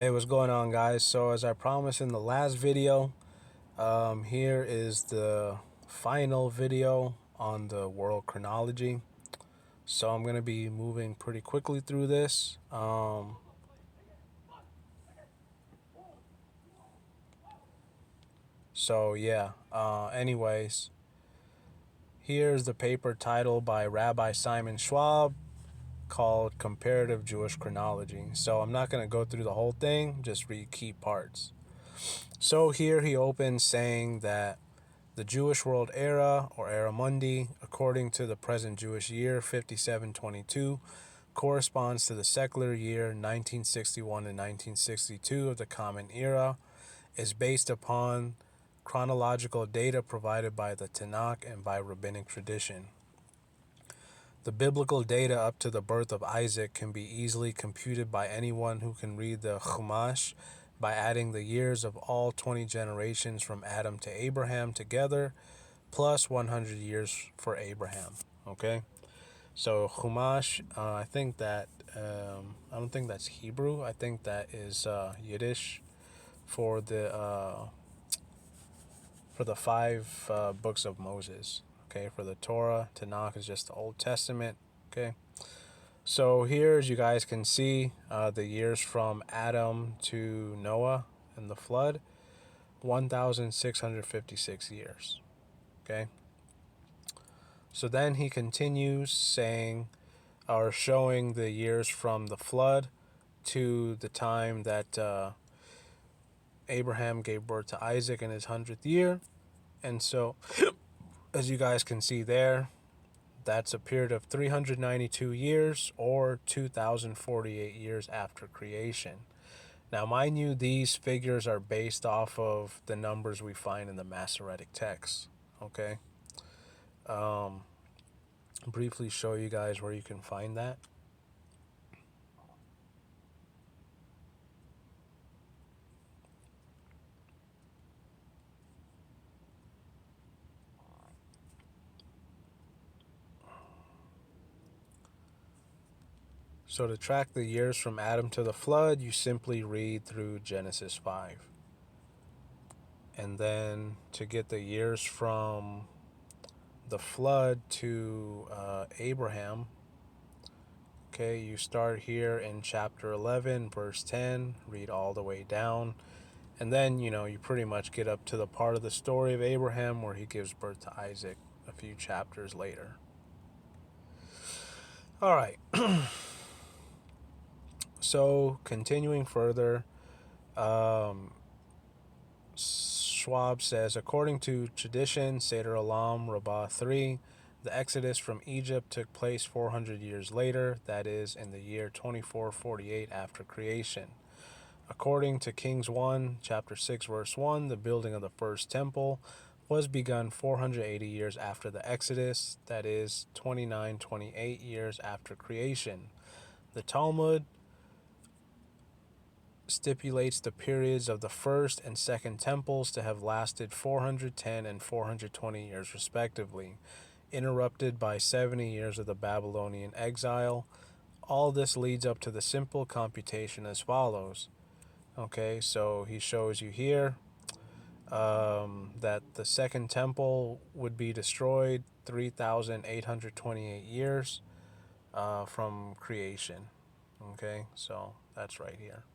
Hey, what's going on, guys? So, as I promised in the last video, here is the final video on the world chronology. So, I'm going to be moving pretty quickly through this. Anyways, here's the paper title by Rabbi Simon Schwab called Comparative Jewish Chronology. So, I'm not going to go through the whole thing, just read key parts. So, here he opens saying that the Jewish World Era, or Era Mundi, according to the present Jewish year 5722, corresponds to the secular year 1961 and 1962 of the Common Era, is based upon chronological data provided by the Tanakh and by rabbinic tradition. The biblical data up to the birth of Isaac can be easily computed by anyone who can read the Chumash by adding the years of all 20 generations from Adam to Abraham together plus 100 years for Abraham. Okay, so Chumash, I don't think that's Hebrew. I think that is Yiddish for the five books of Moses. Okay, for the Torah, Tanakh is just the Old Testament. Okay, so here, as you guys can see, the years from Adam to Noah and the flood, 1,656 years. Okay. So then he continues saying, or showing the years from the flood to the time that Abraham gave birth to Isaac in his 100th year. And so, as you guys can see there, that's a period of 392 years or 2,048 years after creation. Now, mind you, these figures are based off of the numbers we find in the Masoretic text. Okay. Um, Briefly show you guys where you can find that. So to track the years from Adam to the flood, you simply read through Genesis 5. And then to get the years from the flood to Abraham, okay, you start here in chapter 11, verse 10, read all the way down. And then, you pretty much get up to the part of the story of Abraham where he gives birth to Isaac a few chapters later. All right. So continuing further, um, Schwab says, according to tradition, Seder Olam Rabbah 3, the exodus from Egypt took place 400 years later, that is, in the year 2448 after creation. According to Kings 1, chapter 6, verse 1, the building of the first temple was begun 480 years after the exodus, that is, 2928 years after creation. The Talmud stipulates the periods of the first and second temples to have lasted 410 and 420 years respectively, interrupted by 70 years of the Babylonian exile. All this leads up to the simple computation as follows. Okay, so he shows you here that the second temple would be destroyed 3,828 years from creation. Okay, so that's right here.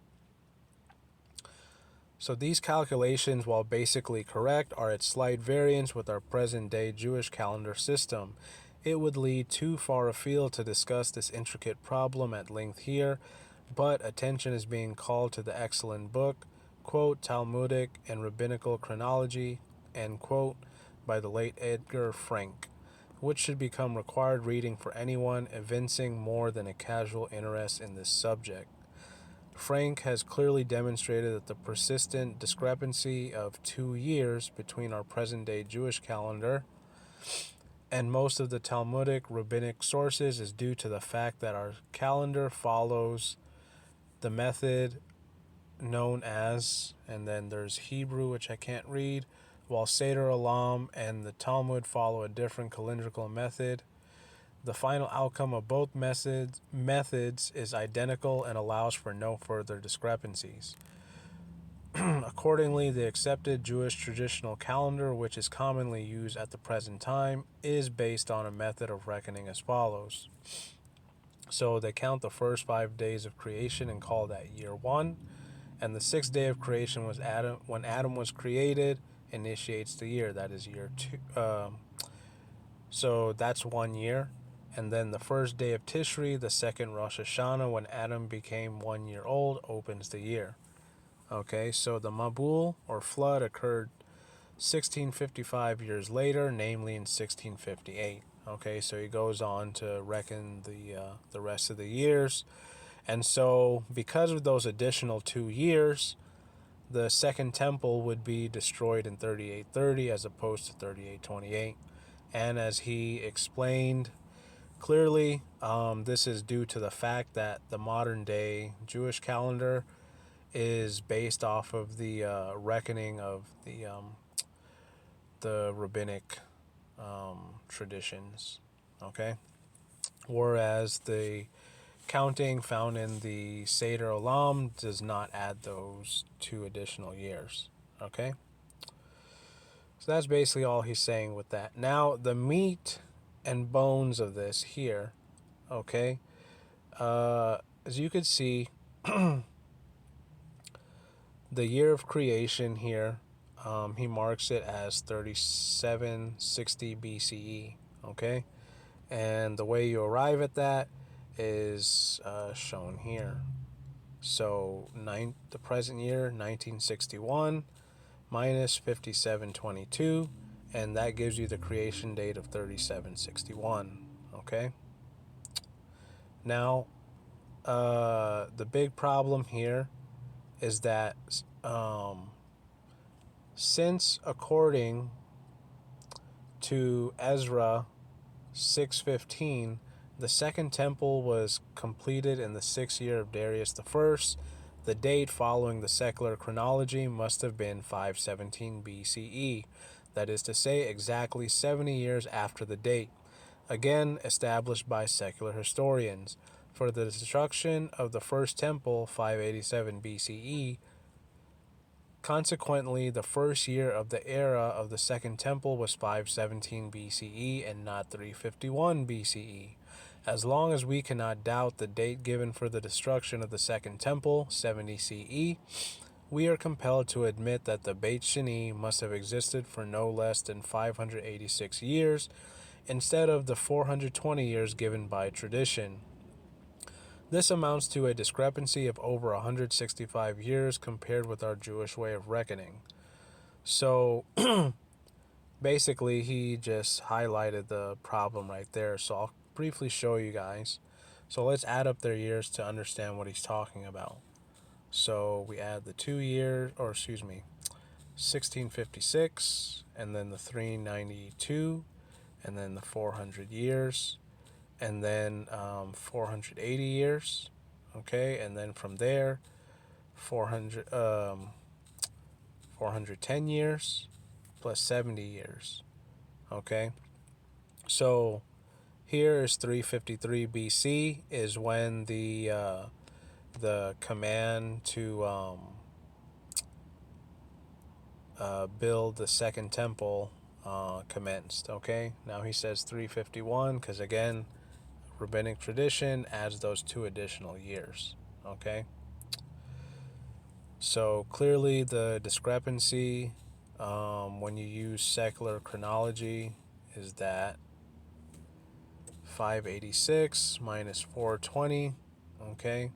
So these calculations, while basically correct, are at slight variance with our present-day Jewish calendar system. It would lead too far afield to discuss this intricate problem at length here, but attention is being called to the excellent book, quote, Talmudic and Rabbinical Chronology, end quote, by the late Edgar Frank, which should become required reading for anyone evincing more than a casual interest in this subject. Frank has clearly demonstrated that the persistent discrepancy of 2 years between our present-day Jewish calendar and most of the Talmudic rabbinic sources is due to the fact that our calendar follows the method known as, and then there's Hebrew, which I can't read, while Seder Olam and the Talmud follow a different calendrical method. The final outcome of both methods is identical and allows for no further discrepancies. Accordingly, the accepted Jewish traditional calendar, which is commonly used at the present time, is based on a method of reckoning as follows. So they count the first 5 days of creation and call that year one, and the sixth day of creation was Adam. When Adam was created, initiates the year. That is year two. So that's 1 year. And then the first day of Tishri, the second Rosh Hashanah, when Adam became 1 year old, opens the year. Okay, so the Mabul or flood occurred 1655 years later, namely in 1658. Okay, so he goes on to reckon the rest of the years, and so because of those additional 2 years, the second temple would be destroyed in 3830 as opposed to 3828. And as he explained clearly, this is due to the fact that the modern day Jewish calendar is based off of the reckoning of the rabbinic traditions. Okay, whereas the counting found in the Seder Olam does not add those 2 additional years. Okay, so that's basically all he's saying with that. Now the meat and bones of this here. Okay, as you could see, the year of creation here, he marks it as 3760 BCE. Okay, and the way you arrive at that is shown here. So the present year, 1961, minus 5722, and that gives you the creation date of 3761. Okay. Now, the big problem here is that since according to Ezra 6:15, the second temple was completed in the 6th year of Darius I, the date following the secular chronology must have been 517 BCE, that is to say, exactly 70 years after the date, again established by secular historians. For the destruction of the first temple, 587 BCE, consequently, the first year of the era of the second temple was 517 BCE and not 351 BCE. As long as we cannot doubt the date given for the destruction of the second temple, 70 CE, we are compelled to admit that the Beit Sheni must have existed for no less than 586 years instead of the 420 years given by tradition. This amounts to a discrepancy of over 165 years compared with our Jewish way of reckoning. So basically, he just highlighted the problem right there. So I'll briefly show you guys. So let's add up their years to understand what he's talking about. So we add the 2 years, or excuse me, 1656, and then the 392, and then the 400 years, and then 480 years, okay, and then from there 410 years plus 70 years, okay. So here is 353 BC is when the command to build the second temple commenced. Okay, now he says 351 because again, rabbinic tradition adds those 2 additional years. Okay, so clearly the discrepancy when you use secular chronology is that 586 minus 420, okay,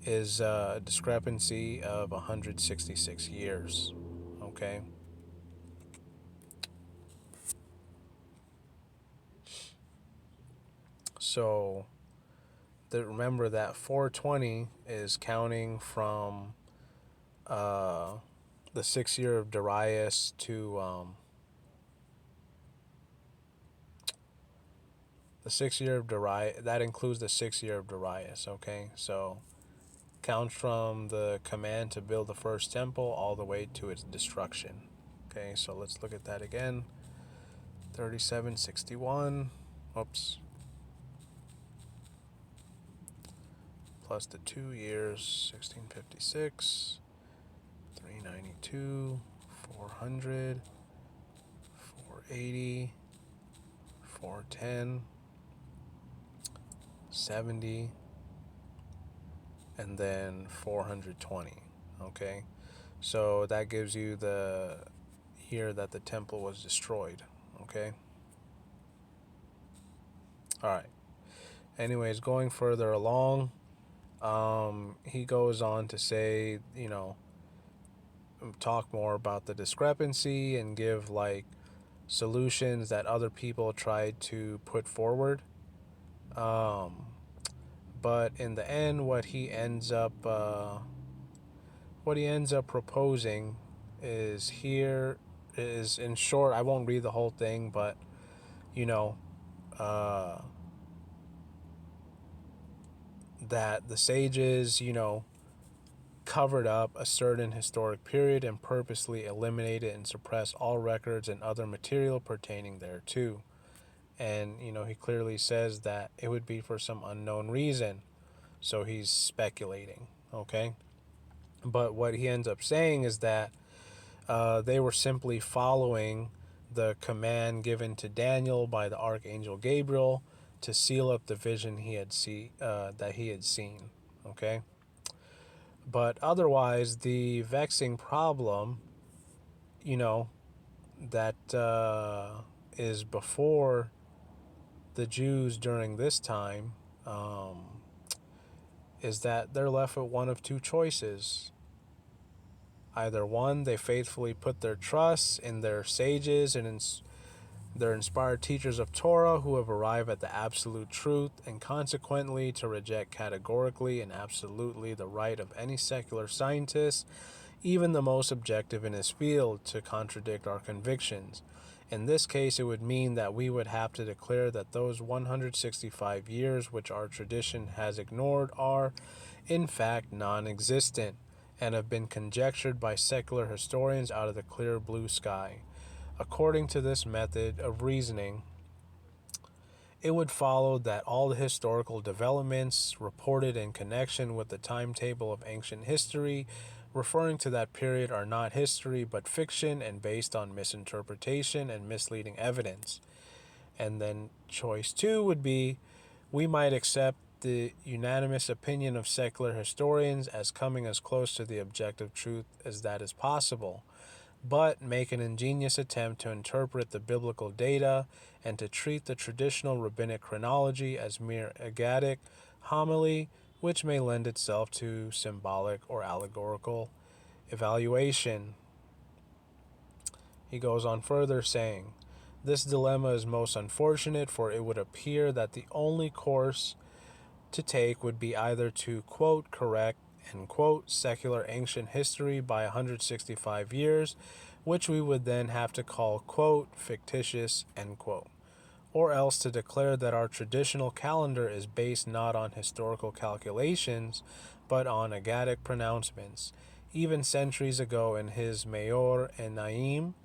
is a discrepancy of 166 years. Okay, so remember that 420 is counting from the 6th year of Darius to the 6th year of Darius. That includes the 6th year of Darius. Okay, so count from the command to build the first temple all the way to its destruction. Okay, so let's look at that again. 3761. Oops. plus the 2 years, 1656, 392, 400, 480, 410, 70, and then 420. Okay, so that gives you the year that the temple was destroyed. Okay, all right. Anyways, going further along, he goes on to say, talk more about the discrepancy and give like solutions that other people tried to put forward. Um, but in the end, what he ends up proposing is here is, in short, I won't read the whole thing, but you know, uh, that the sages, covered up a certain historic period and purposely eliminated and suppressed all records and other material pertaining thereto. And, he clearly says that it would be for some unknown reason. So he's speculating, okay? But what he ends up saying is that they were simply following the command given to Daniel by the archangel Gabriel to seal up the vision that he had seen, okay? But otherwise, the vexing problem, you know, that is before the Jews during this time, is that they're left with one of two choices. Either one, they faithfully put their trust in their sages and their inspired teachers of Torah who have arrived at the absolute truth, and consequently to reject categorically and absolutely the right of any secular scientist, even the most objective in his field, to contradict our convictions. In this case, it would mean that we would have to declare that those 165 years which our tradition has ignored are, in fact, non-existent and have been conjectured by secular historians out of the clear blue sky. According to this method of reasoning, it would follow that all the historical developments reported in connection with the timetable of ancient history referring to that period are not history but fiction and based on misinterpretation and misleading evidence. And then choice 2 would be, we might accept the unanimous opinion of secular historians as coming as close to the objective truth as that is possible, but make an ingenious attempt to interpret the biblical data and to treat the traditional rabbinic chronology as mere agadic homily, which may lend itself to symbolic or allegorical evaluation. He goes on further saying, this dilemma is most unfortunate, for it would appear that the only course to take would be either to, quote, correct, end quote, secular ancient history by 165 years, which we would then have to call, quote, fictitious, end quote, or else to declare that our traditional calendar is based not on historical calculations, but on agadic pronouncements. Even centuries ago in his Meor and Naim,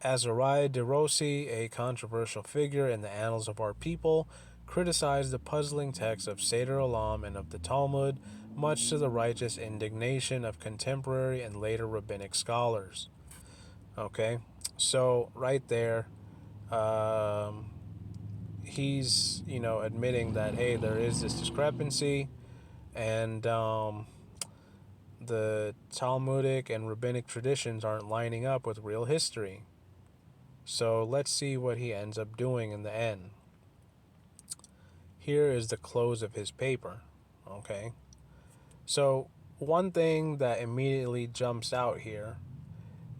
Azariah de Rossi, a controversial figure in the annals of our people, criticized the puzzling texts of Seder Olam and of the Talmud, much to the righteous indignation of contemporary and later rabbinic scholars. Okay, so right there, he's admitting that, hey, there is this discrepancy, and the Talmudic and rabbinic traditions aren't lining up with real history. So let's see what he ends up doing in the end. Here is the close of his paper. Okay, so one thing that immediately jumps out here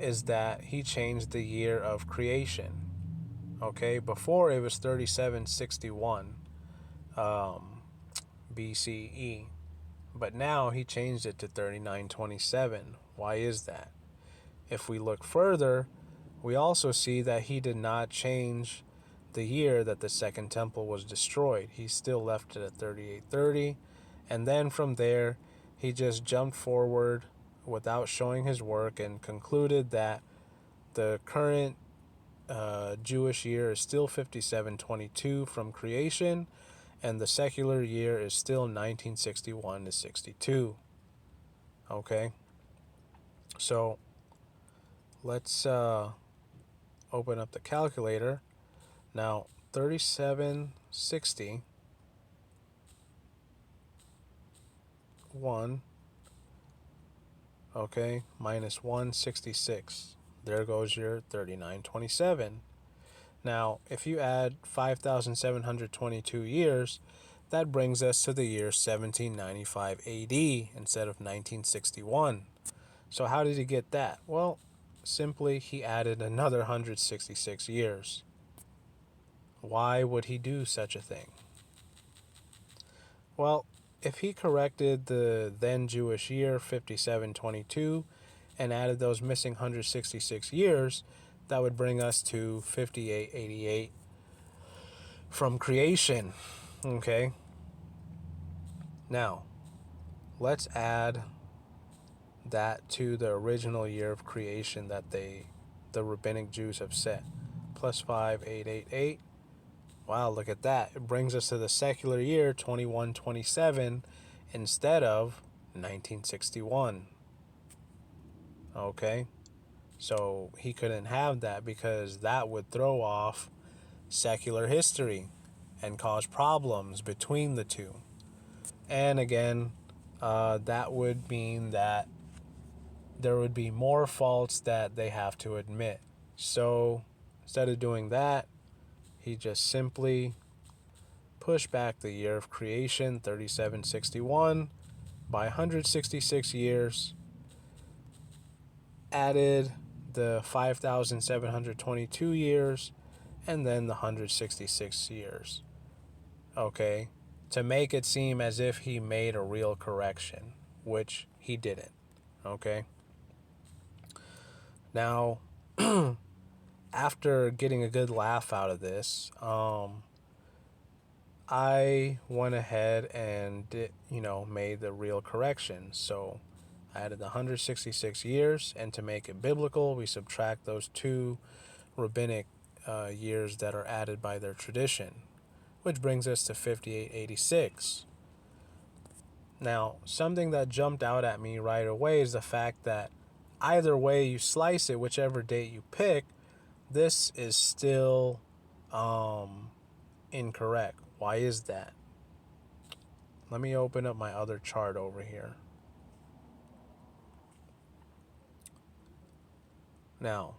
is that he changed the year of creation. Okay, before it was 3761 BCE, but now he changed it to 3927. Why is that? If we look further, we also see that he did not change the year that the Second Temple was destroyed. He still left it at 3830, and then from there, he just jumped forward without showing his work and concluded that the current Jewish year is still 5722 from creation, and the secular year is still 1961 to 62. Okay, so let's open up the calculator. Now, 3760 1, okay, minus 166. There goes your 3927. Now, if you add 5,722 years, that brings us to the year 1795 AD instead of 1961. So, how did he get that? Well, simply he added another 166 years. Why would he do such a thing? Well, if he corrected the then Jewish year 5722 and added those missing 166 years, that would bring us to 5888 from creation. Okay? Now, let's add that to the original year of creation that the rabbinic Jews have set. Plus 5888. Wow, look at that. It brings us to the secular year 2127 instead of 1961. Okay? So he couldn't have that because that would throw off secular history and cause problems between the two. And again, that would mean that there would be more faults that they have to admit. So instead of doing that, he just simply pushed back the year of creation, 3761, by 166 years, added the 5,722 years, and then the 166 years. Okay? To make it seem as if he made a real correction, which he didn't. Okay? Now, after getting a good laugh out of this, I went ahead and made the real correction. So I added the 166 years, and to make it biblical, we subtract those two rabbinic years that are added by their tradition, which brings us to 5886. Now, something that jumped out at me right away is the fact that either way you slice it, whichever date you pick, this is still incorrect. Why is that? Let me open up my other chart over here. Now,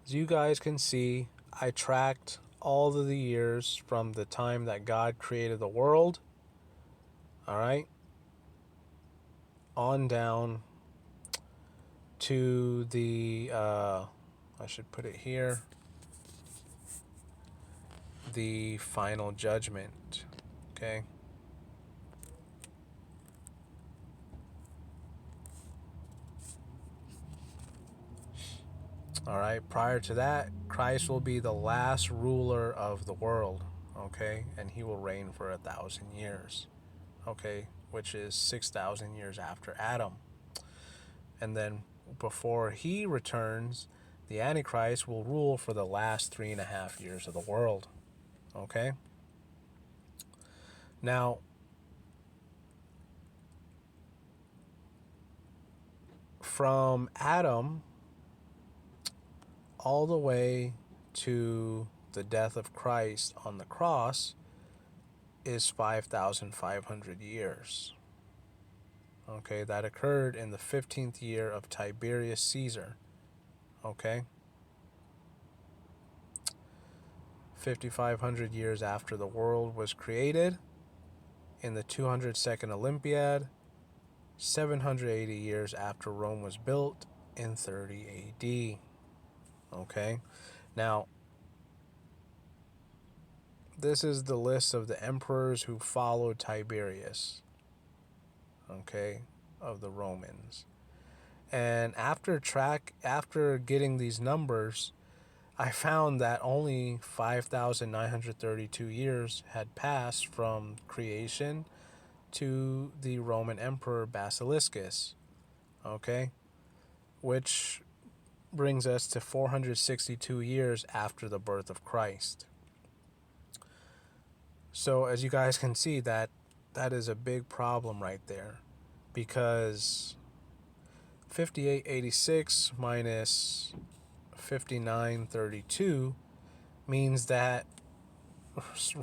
as you guys can see, I tracked all of the years from the time that God created the world, all right, on down to the, I should put it here, the final judgment, okay? All right, prior to that, Christ will be the last ruler of the world, okay? And he will reign for 1,000 years, okay? Which is 6,000 years after Adam. And then before he returns, the Antichrist will rule for the last 3.5 years of the world, okay? Now, from Adam all the way to the death of Christ on the cross is 5,500 years. Okay, that occurred in the 15th year of Tiberius Caesar. Okay? 5,500 years after the world was created, in the 202nd Olympiad, 780 years after Rome was built in 30 AD. Okay? Now, this is the list of the emperors who followed Tiberius, okay, of the Romans. And after getting these numbers, I found that only 5,932 years had passed from creation to the Roman Emperor Basiliscus, okay, which brings us to 462 years after the birth of Christ. So as you guys can see, that is a big problem right there, because 5886 minus 5932 means that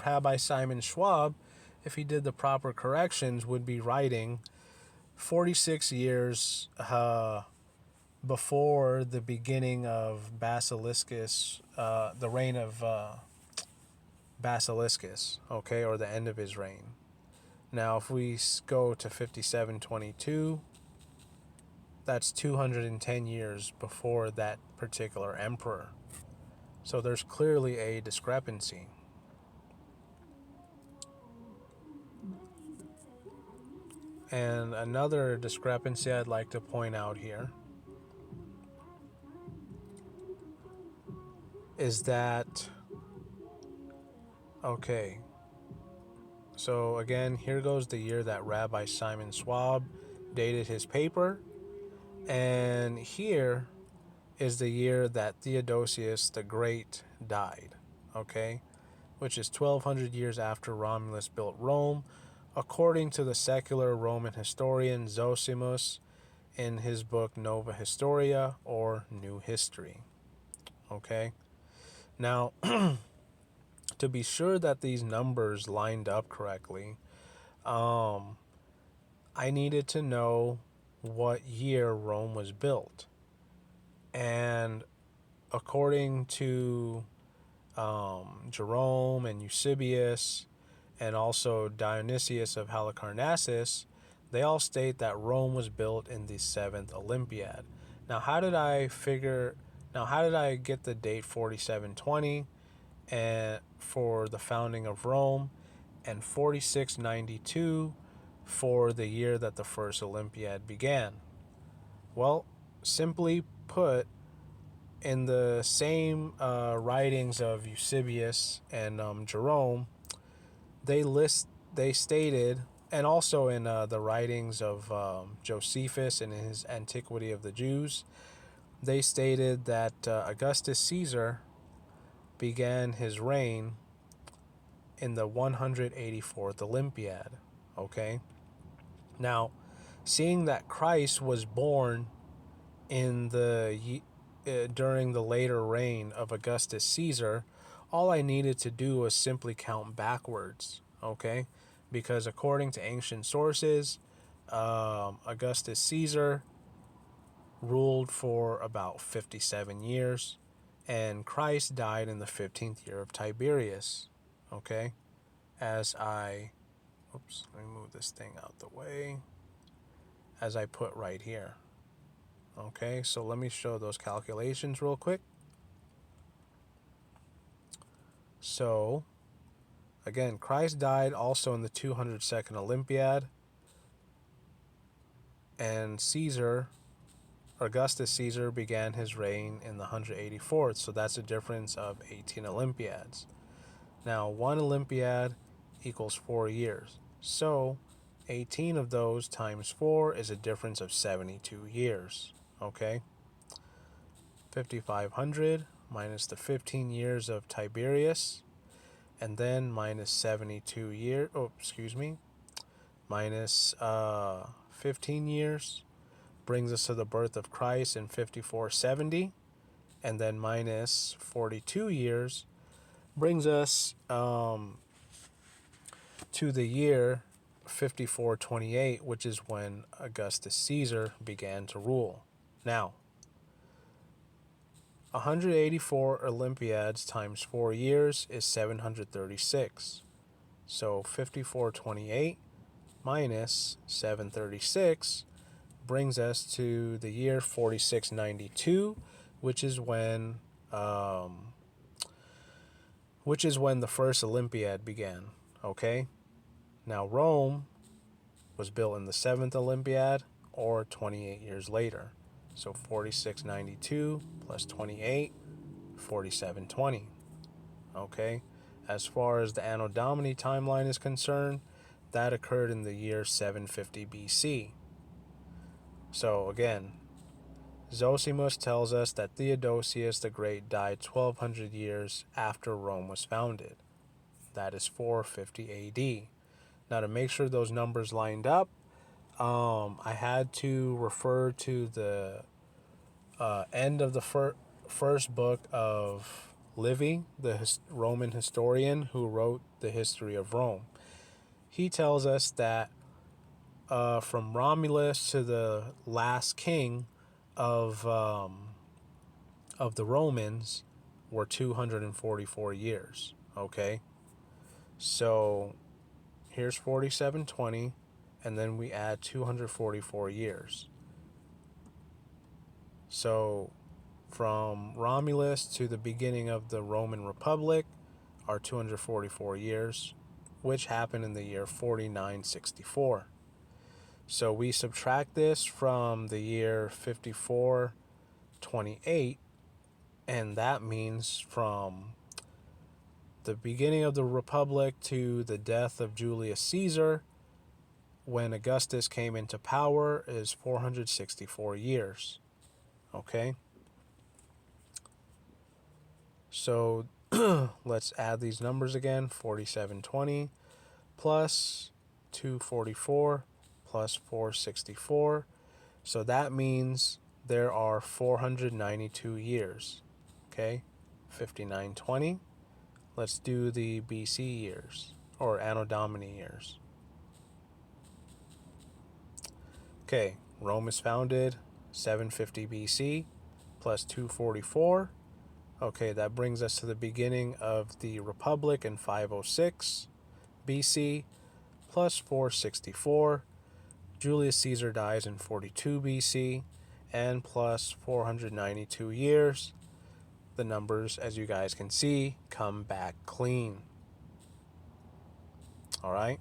Rabbi Simon Schwab, if he did the proper corrections, would be writing 46 years before the beginning of Basiliscus, the reign of Basiliscus, okay, or the end of his reign. Now, if we go to 5722, that's 210 years before that particular emperor. So there's clearly a discrepancy. And another discrepancy I'd like to point out here is that, okay, so again, here goes the year that Rabbi Simon Schwab dated his paper, and here is the year that Theodosius the Great died, okay, which is 1200 years after Romulus built Rome, according to the secular Roman historian Zosimus in his book Nova Historia, or New History. Okay, now to be sure that these numbers lined up correctly, I needed to know what year Rome was built. And according to Jerome and Eusebius, and also Dionysius of Halicarnassus, they all state that Rome was built in the 7th Olympiad. Now, how did I get the date 4720 and for the founding of Rome, and 4692 for the year that the first Olympiad began? Well, simply put, in the same writings of Eusebius and Jerome, they stated, and also in the writings of Josephus and in his Antiquity of the Jews, they stated that Augustus Caesar began his reign in the 184th Olympiad. Okay, now, seeing that Christ was born in the during the later reign of Augustus Caesar, all I needed to do was simply count backwards, okay? Because according to ancient sources, Augustus Caesar ruled for about 57 years, and Christ died in the 15th year of Tiberius, okay? Let me move this thing out the way, as I put right here. Okay, so let me show those calculations real quick. So, again, Christ died also in the 202nd Olympiad, and Augustus Caesar, began his reign in the 184th, so that's a difference of 18 Olympiads. Now, one Olympiad equals 4 years, so 18 of those times 4 is a difference of 72 years, okay? 5,500 minus the 15 years of Tiberius, and then minus 72 years, minus 15 years, brings us to the birth of Christ in 5470, and then minus 42 years brings us to the year 5428, which is when Augustus Caesar began to rule. Now, 184 Olympiads times 4 years is 736. So 5428 minus 736 brings us to the year 4692, which is when the first Olympiad began. Okay? Now, Rome was built in the 7th Olympiad, or 28 years later. So 4692 plus 28, 4720. Okay? As far as the Anno Domini timeline is concerned, that occurred in the year 750 BC. So again, Zosimus tells us that Theodosius the Great died 1200 years after Rome was founded. That is 450 AD. Now, to make sure those numbers lined up, I had to refer to the end of the first book of Livy, the Roman historian who wrote the history of Rome. He tells us that from Romulus to the last king of the Romans were 244 years. Okay, so here's 4720, and then we add 244 years. So from Romulus to the beginning of the Roman Republic are 244 years, which happened in the year 4964. So we subtract this from the year 5428, and that means from the beginning of the Republic to the death of Julius Caesar, when Augustus came into power, is 464 years. Okay? So let's add these numbers again. 4720 plus 244 plus 464. So that means there are 492 years. Okay? 5920. Let's do the BC years, or Anno Domini years. Okay, Rome is founded 750 BC plus 244. Okay, that brings us to the beginning of the Republic in 506 BC plus 464. Julius Caesar dies in 42 BC and plus 492 years. The numbers, as you guys can see, come back clean. All right.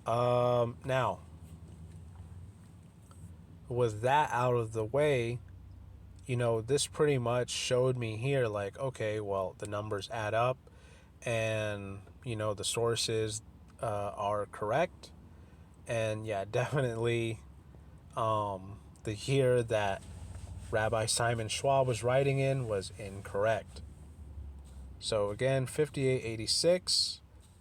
Now, with that out of the way, this pretty much showed me here, like, okay, well, the numbers add up, and the sources are correct. And yeah, definitely, the year that Rabbi Simon Schwab was writing in was incorrect. So again, 5886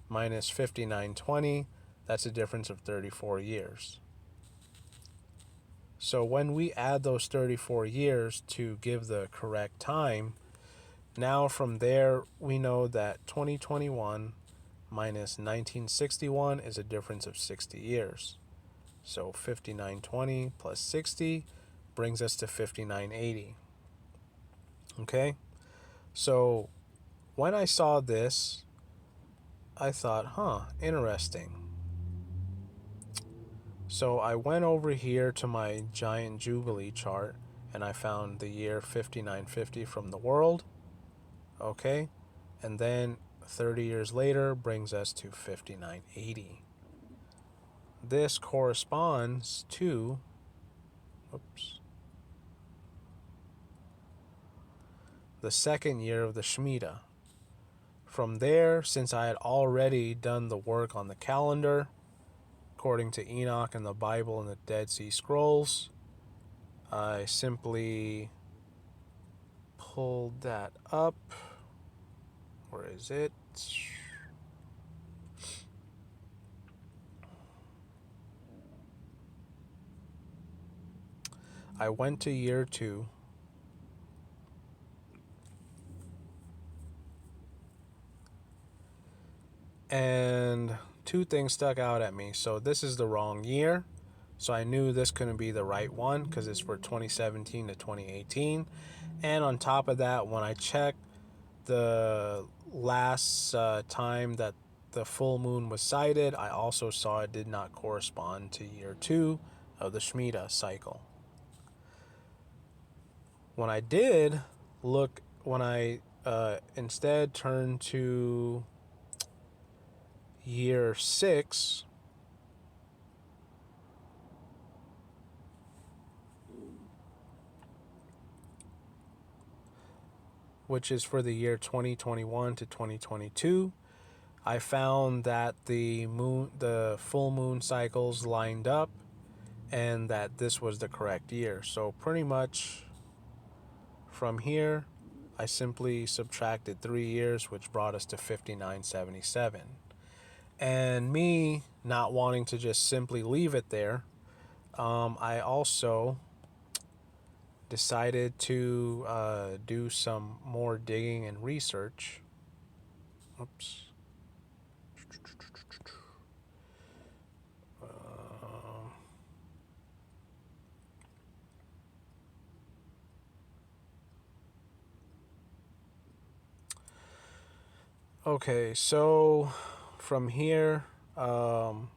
minus 5920, that's a difference of 34 years. So when we add those 34 years to give the correct time, now from there we know that 2021 minus 1961 is a difference of 60 years. So 5920 plus 60 brings us to 5980. Okay? So when I saw this, I thought, interesting. So I went over here to my giant Jubilee chart and I found the year 5950 from the world. Okay? And then 30 years later brings us to 5980. This corresponds to the second year of the Shemitah. From there, since I had already done the work on the calendar, according to Enoch and the Bible and the Dead Sea Scrolls, I simply pulled that up. Where is it? I went to year 2. And two things stuck out at me. So this is the wrong year. So I knew this couldn't be the right one because it's for 2017 to 2018. And on top of that, when I checked the last time that the full moon was sighted, I also saw it did not correspond to year 2 of the Shemitah cycle. When I did look, when I instead turned to year 6, which is for the year 2021 to 2022, I found that the full moon cycles lined up and that this was the correct year. So pretty much from here, I simply subtracted 3 years, which brought us to 5977. And me not wanting to just simply leave it there, I also decided to do some more digging and research. Oops. Okay, so from here, um,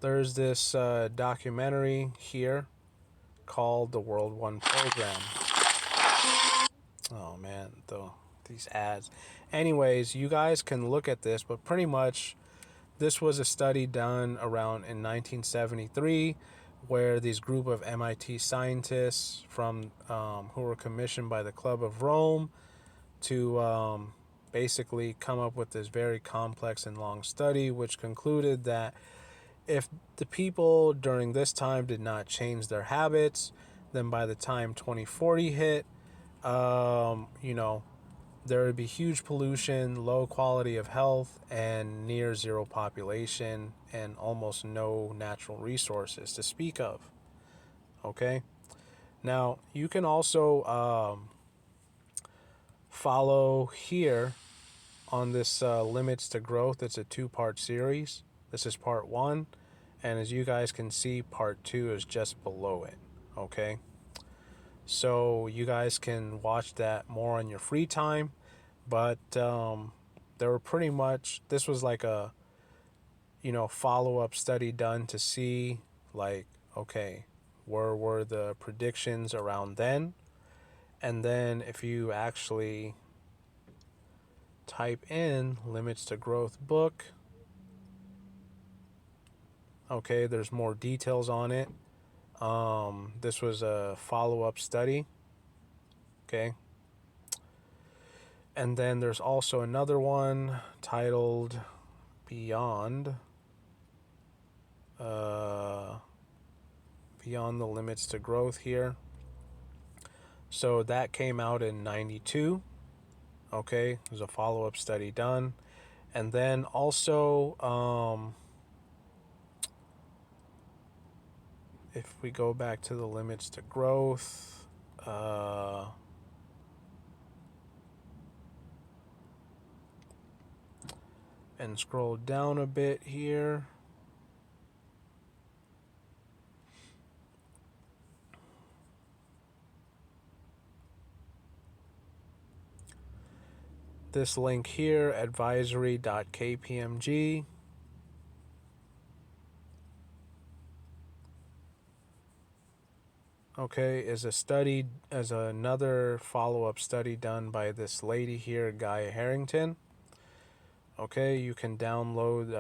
there's this documentary here called the World One Program. Oh man, these ads. Anyways, you guys can look at this, but pretty much this was a study done around in 1973 where these group of MIT scientists from who were commissioned by the Club of Rome to basically come up with this very complex and long study, which concluded that if the people during this time did not change their habits, then by the time 2040 hit, you know, there would be huge pollution, low quality of health, and near zero population, and almost no natural resources to speak of. Okay? Now, you can also follow here on this Limits to Growth. It's a 2-part series. This is part 1, and as you guys can see, part 2 is just below it. Okay? So you guys can watch that more on your free time. But there were pretty much, this was like a, follow-up study done to see, like, okay, where were the predictions around then? And then if you actually type in Limits to Growth book, okay, there's more details on it. This was a follow-up study, okay? And then there's also another one titled Beyond Beyond the Limits to Growth here. So that came out in 92. Okay, there's a follow-up study done. And then also, if we go back to the Limits to Growth, and scroll down a bit here. This link here, advisory.kpmg. Okay, is another follow-up study done by this lady here, Gaia Harrington. Okay, you can download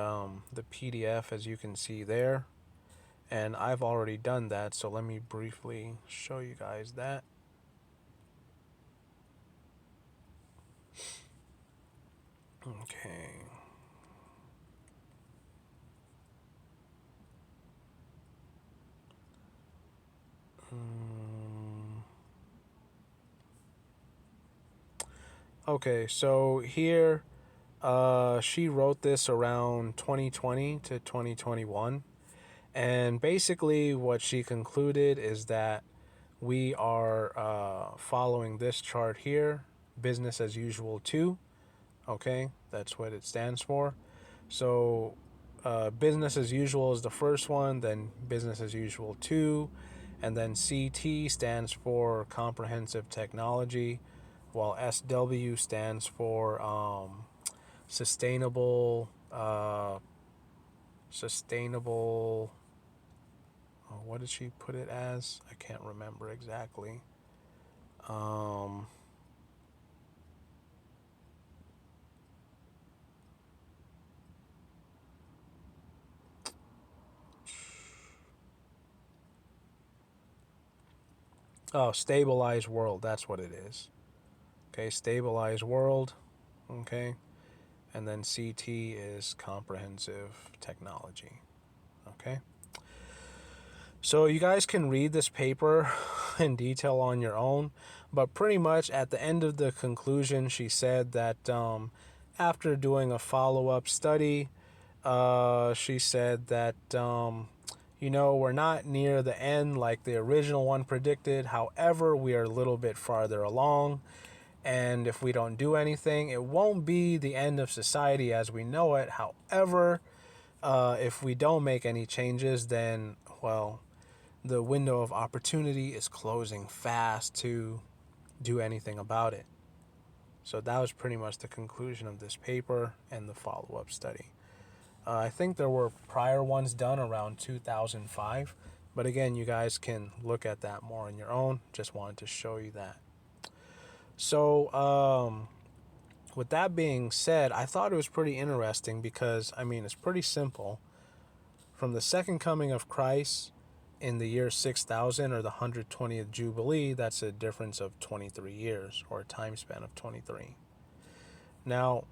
the PDF as you can see there. And I've already done that, so let me briefly show you guys that. Okay. Okay, so here, she wrote this around 2020 to 2021. And basically, what she concluded is that we are following this chart here, business as usual 2. Okay, that's what it stands for. So, business as usual is the first one, then business as usual 2, and then CT stands for comprehensive technology, while SW stands for sustainable. Sustainable. Oh, what did she put it as? I can't remember exactly. Oh, stabilized world. That's what it is. Okay, stabilized world. Okay, and then CT is comprehensive technology. Okay. So you guys can read this paper in detail on your own. But pretty much at the end of the conclusion, she said that after doing a follow up study, she said that, we're not near the end like the original one predicted. However, we are a little bit farther along. And if we don't do anything, it won't be the end of society as we know it. However, if we don't make any changes, then, well, the window of opportunity is closing fast to do anything about it. So that was pretty much the conclusion of this paper and the follow-up study. I think there were prior ones done around 2005, but again, you guys can look at that more on your own. Just wanted to show you that. So, with that being said, I thought it was pretty interesting because, it's pretty simple. From the second coming of Christ in the year 6000 or the 120th Jubilee, that's a difference of 23 years or a time span of 23. Now,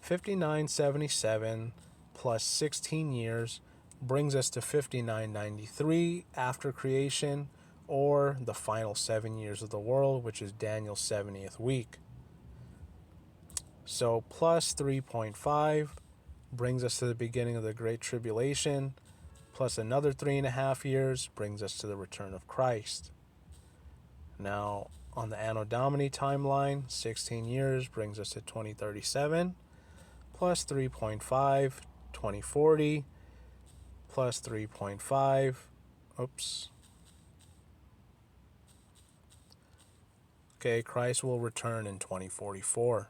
5977 plus 16 years brings us to 5993 after creation, or the final 7 years of the world, which is Daniel's 70th week. So plus 3.5 brings us to the beginning of the Great Tribulation, plus another 3.5 years brings us to the return of Christ. Now, on the Anno Domini timeline, 16 years brings us to 2037, plus 3.5, 2040, plus 3.5, Okay, Christ will return in 2044.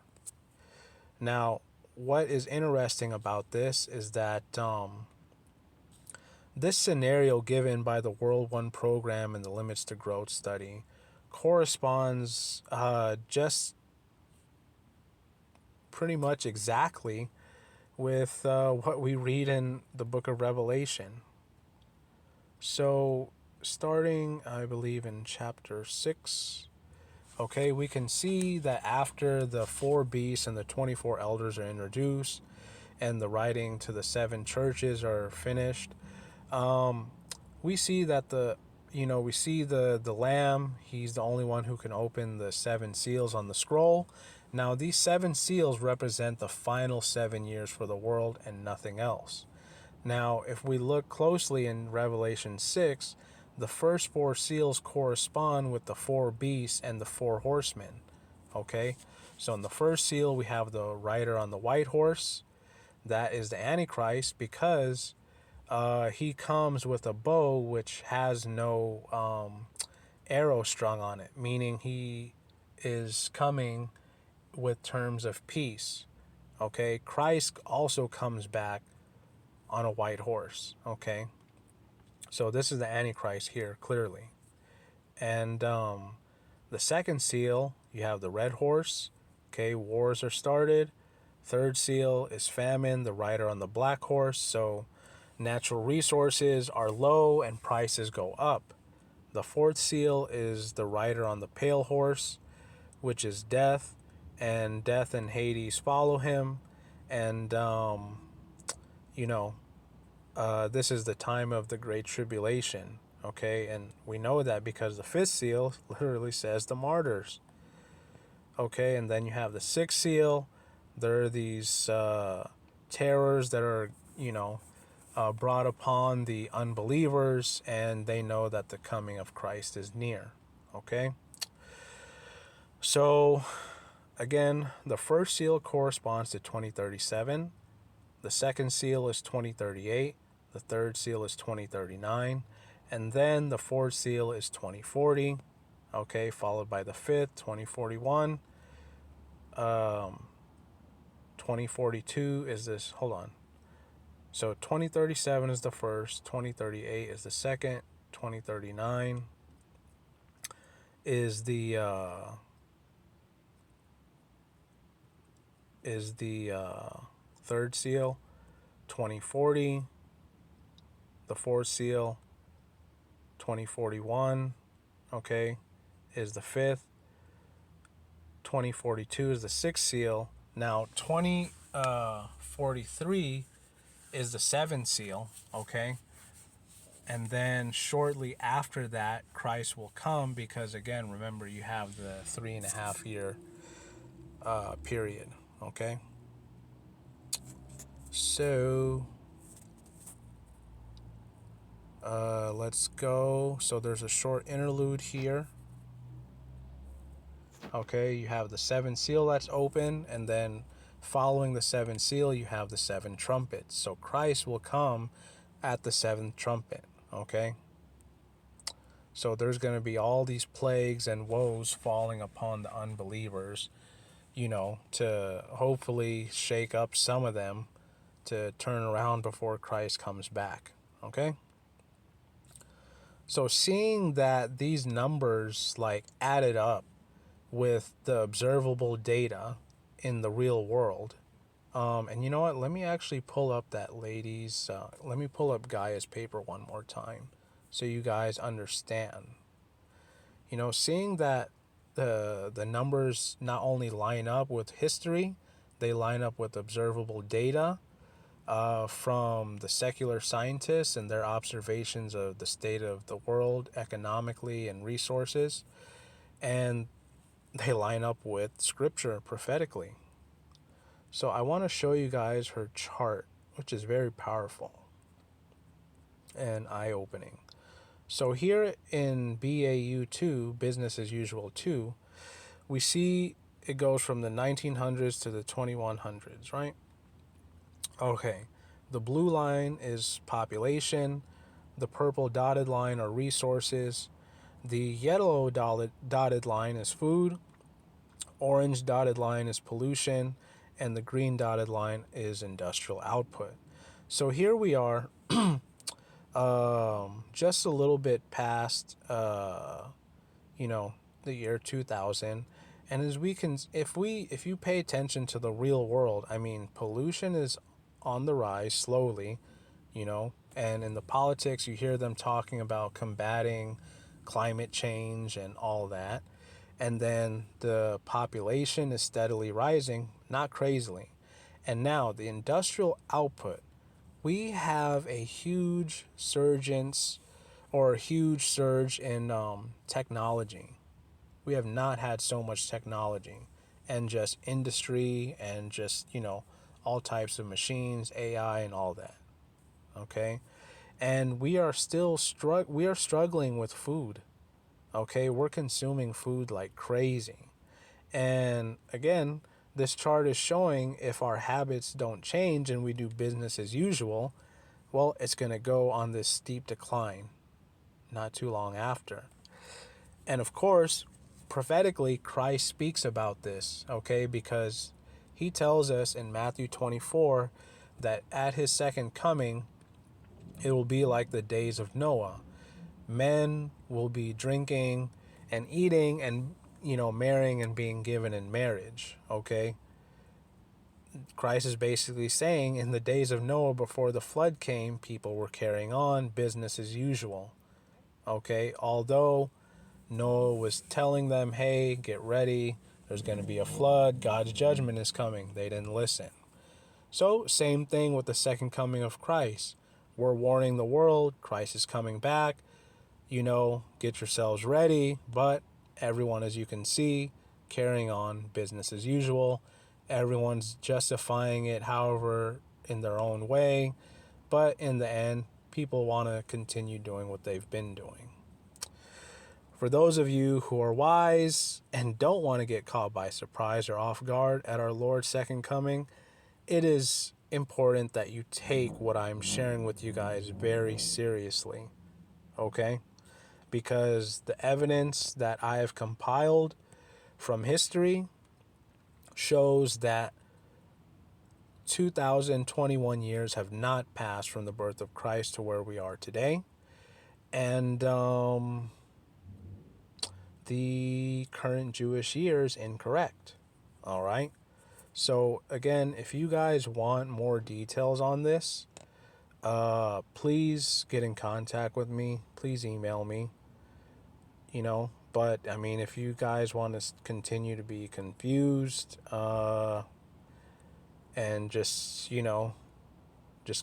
Now, what is interesting about this is that this scenario given by the World One program and the Limits to Growth study corresponds just pretty much exactly with what we read in the book of Revelation. So, starting, I believe, in chapter 6, okay, we can see that after the 4 beasts and the 24 elders are introduced and the writing to the 7 churches are finished, we see that we see the Lamb. He's the only one who can open the 7 seals on the scroll. Now, these 7 seals represent the final 7 years for the world and nothing else. Now, if we look closely in Revelation 6, the first 4 seals correspond with the 4 beasts and the 4 horsemen. Okay? So in the first seal, we have the rider on the white horse. That is the Antichrist, because he comes with a bow which has no arrow strung on it, meaning he is coming with terms of peace. Okay? Christ also comes back on a white horse. Okay? So this is the Antichrist here, clearly. And the second seal, you have the red horse. Okay, wars are started. Third seal is famine, the rider on the black horse. So natural resources are low and prices go up. The fourth seal is the rider on the pale horse, which is death, and death and Hades follow him. And, this is the time of the Great Tribulation. Okay, and we know that because the 5th seal literally says the martyrs. Okay, and then you have the 6th seal. There are these terrors that are, brought upon the unbelievers, and they know that the coming of Christ is near. Okay, so again, the first seal corresponds to 2037. The second seal is 2038. The third seal is 2039. And then the fourth seal is 2040. Okay, followed by the fifth, 2041. 2042 is this. Hold on. So 2037 is the first. 2038 is the second. 2039 is the third seal. 2040, the fourth seal. 2041, okay, is the fifth. 2042 is the sixth seal. Now 2043 is the seventh seal. Okay, And then shortly after that, Christ will come because, again, remember, you have the 3.5 year period. Okay? So, let's go. So, there's a short interlude here. Okay, you have the seventh seal that's open, and then following the seventh seal, you have the seven trumpets. So, Christ will come at the seventh trumpet. Okay? So there's going to be all these plagues and woes falling upon the unbelievers, to hopefully shake up some of them to turn around before Christ comes back. Okay? So seeing that these numbers like added up with the observable data in the real world, and you know what? Let me actually pull up let me pull up Gaia's paper one more time so you guys understand. Seeing that the numbers not only line up with history, they line up with observable data from the secular scientists and their observations of the state of the world economically and resources, and they line up with scripture prophetically. So I want to show you guys her chart, which is very powerful and eye-opening. So here in BAU 2, business as usual 2, we see it goes from the 1900s to the 2100s, right? Okay. The blue line is population, the purple dotted line are resources, the yellow dotted line is food, orange dotted line is pollution, and the green dotted line is industrial output. So here we are, just a little bit past, the year 2000. And as we can, if you pay attention to the real world, I mean, pollution is on the rise slowly, and in the politics, you hear them talking about combating climate change and all that. And then the population is steadily rising, not crazily. And now the industrial output, we have a huge surge in technology. We have not had so much technology and just industry and just, all types of machines, AI and all that. Okay? And we are struggling with food. Okay? We're consuming food like crazy. And again, this chart is showing if our habits don't change and we do business as usual, well, it's going to go on this steep decline not too long after. And of course, prophetically, Christ speaks about this, okay, because he tells us in Matthew 24 that at his second coming, it will be like the days of Noah. Men will be drinking and eating and, marrying and being given in marriage, okay? Christ is basically saying in the days of Noah before the flood came, people were carrying on business as usual, okay? Although Noah was telling them, hey, get ready. There's going to be a flood. God's judgment is coming. They didn't listen. So, same thing with the second coming of Christ. We're warning the world. Christ is coming back. Get yourselves ready. But everyone, as you can see, carrying on business as usual. Everyone's justifying it, however, in their own way. But in the end, people want to continue doing what they've been doing. For those of you who are wise and don't want to get caught by surprise or off guard at our Lord's second coming, it is important that you take what I'm sharing with you guys very seriously, okay? Because the evidence that I have compiled from history shows that 2021 years have not passed from the birth of Christ to where we are today. And the current Jewish year is incorrect. All right. So again, if you guys want more details on this, please get in contact with me. Please email me. But I mean, if you guys want to continue to be confused, and just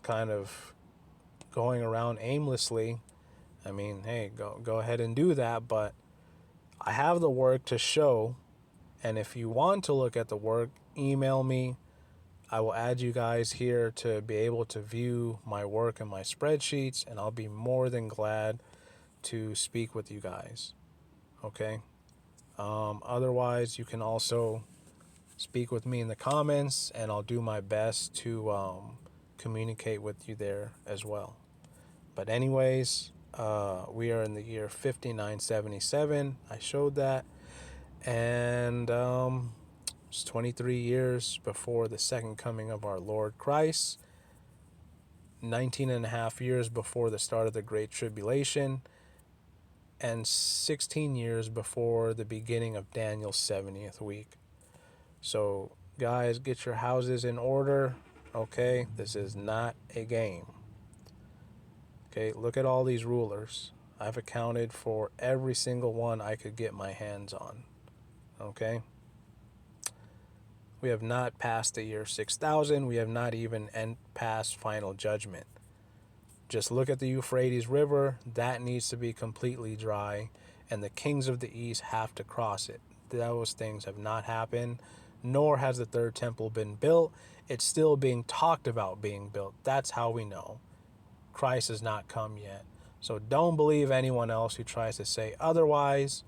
kind of going around aimlessly, I mean, hey, go ahead and do that, but I have the work to show, and if you want to look at the work, email me. I will add you guys here to be able to view my work and my spreadsheets, and I'll be more than glad to speak with you guys. Okay? Otherwise, you can also speak with me in the comments, and I'll do my best to communicate with you there as well. But anyways, we are in the year 5977. I showed that. And it's 23 years before the second coming of our Lord Christ, 19 and a half years before the start of the Great Tribulation, and 16 years before the beginning of Daniel's 70th week. So, guys, get your houses in order. Okay, this is not a game. Okay, look at all these rulers. I've accounted for every single one I could get my hands on. Okay? We have not passed the year 6000. We have not even passed final judgment. Just look at the Euphrates River. That needs to be completely dry, and the kings of the east have to cross it. Those things have not happened, nor has the third temple been built. It's still being talked about being built. That's how we know. Christ has not come yet. So don't believe anyone else who tries to say otherwise.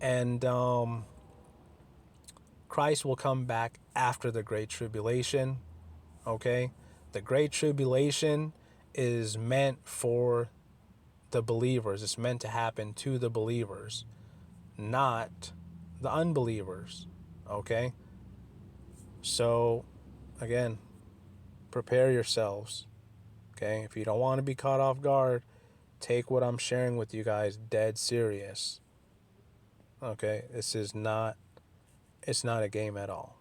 And Christ will come back after the Great Tribulation. Okay? The Great Tribulation is meant for the believers. It's meant to happen to the believers, not the unbelievers. Okay? So, again, prepare yourselves. Okay? If you don't want to be caught off guard, take what I'm sharing with you guys dead serious. Okay? It's not a game at all.